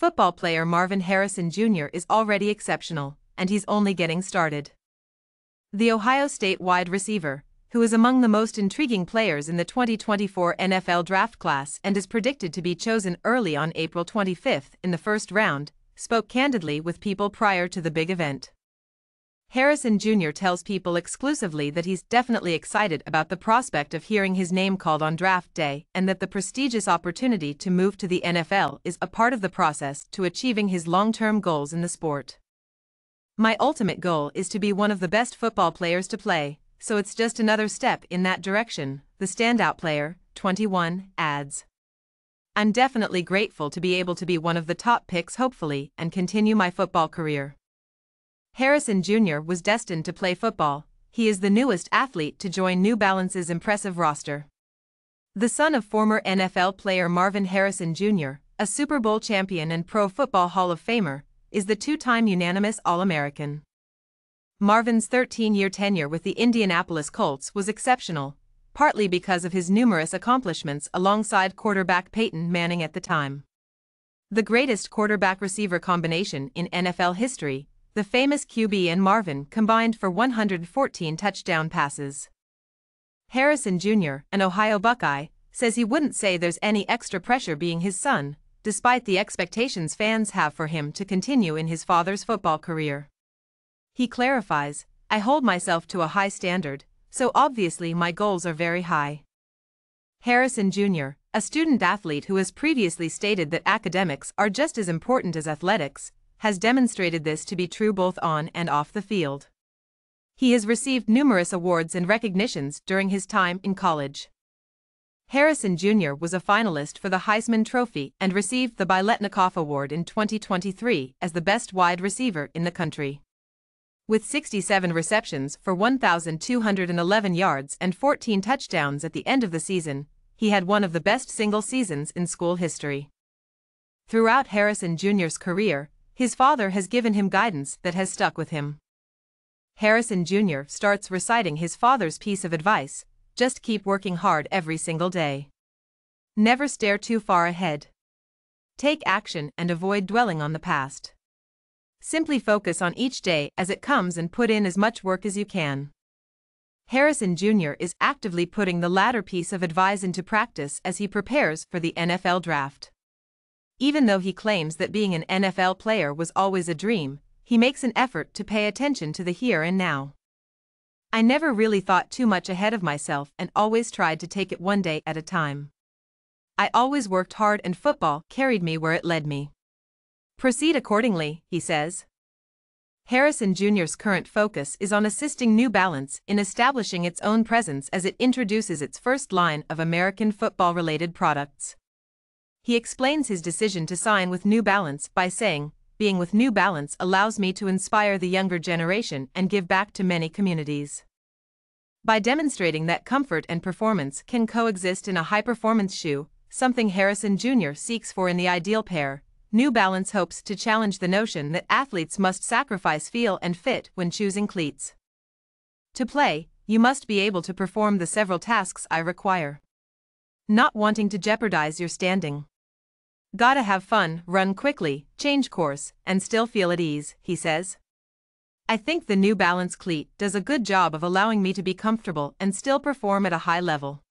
Football player Marvin Harrison Jr. is already exceptional, and he's only getting started. The Ohio State wide receiver, who is among the most intriguing players in the 2024 NFL draft class and is predicted to be chosen early on April 25 in the first round, spoke candidly with people prior to the big event. Harrison Jr. tells people exclusively that he's definitely excited about the prospect of hearing his name called on draft day and that the prestigious opportunity to move to the NFL is a part of the process to achieving his long-term goals in the sport. "My ultimate goal is to be one of the best football players to play, so it's just another step in that direction," the standout player, 21, adds. "I'm definitely grateful to be able to be one of the top picks hopefully and continue my football career." Harrison Jr. was destined to play football. He is the newest athlete to join New Balance's impressive roster. The son of former NFL player Marvin Harrison Jr., a Super Bowl champion and Pro Football Hall of Famer, is the two-time unanimous All-American. Marvin's 13-year tenure with the Indianapolis Colts was exceptional, partly because of his numerous accomplishments alongside quarterback Peyton Manning at the time. The greatest quarterback-receiver combination in NFL history, the famous QB and Marvin combined for 114 touchdown passes. Harrison Jr., an Ohio Buckeye, says he wouldn't say there's any extra pressure being his son, despite the expectations fans have for him to continue in his father's football career. He clarifies, "I hold myself to a high standard, so obviously my goals are very high." Harrison Jr., a student athlete who has previously stated that academics are just as important as athletics, has demonstrated this to be true both on and off the field. He has received numerous awards and recognitions during his time in college. Harrison Jr. was a finalist for the Heisman Trophy and received the Biletnikoff Award in 2023 as the best wide receiver in the country. With 67 receptions for 1,211 yards and 14 touchdowns at the end of the season, he had one of the best single seasons in school history. Throughout Harrison Jr.'s career, his father has given him guidance that has stuck with him. Harrison Jr. starts reciting his father's piece of advice: "Just keep working hard every single day. Never stare too far ahead. Take action and avoid dwelling on the past. Simply focus on each day as it comes and put in as much work as you can." Harrison Jr. is actively putting the latter piece of advice into practice as he prepares for the NFL draft. Even though he claims that being an NFL player was always a dream, he makes an effort to pay attention to the here and now. "I never really thought too much ahead of myself and always tried to take it one day at a time. I always worked hard and football carried me where it led me. Proceed accordingly," he says. Harrison Jr.'s current focus is on assisting New Balance in establishing its own presence as it introduces its first line of American football-related products. He explains his decision to sign with New Balance by saying, "Being with New Balance allows me to inspire the younger generation and give back to many communities." By demonstrating that comfort and performance can coexist in a high-performance shoe, something Harrison Jr. seeks for in the ideal pair, New Balance hopes to challenge the notion that athletes must sacrifice feel and fit when choosing cleats. "To play, you must be able to perform the several tasks I require. Not wanting to jeopardize your standing. Gotta have fun, run quickly, change course, and still feel at ease," he says. "I think the New Balance cleat does a good job of allowing me to be comfortable and still perform at a high level."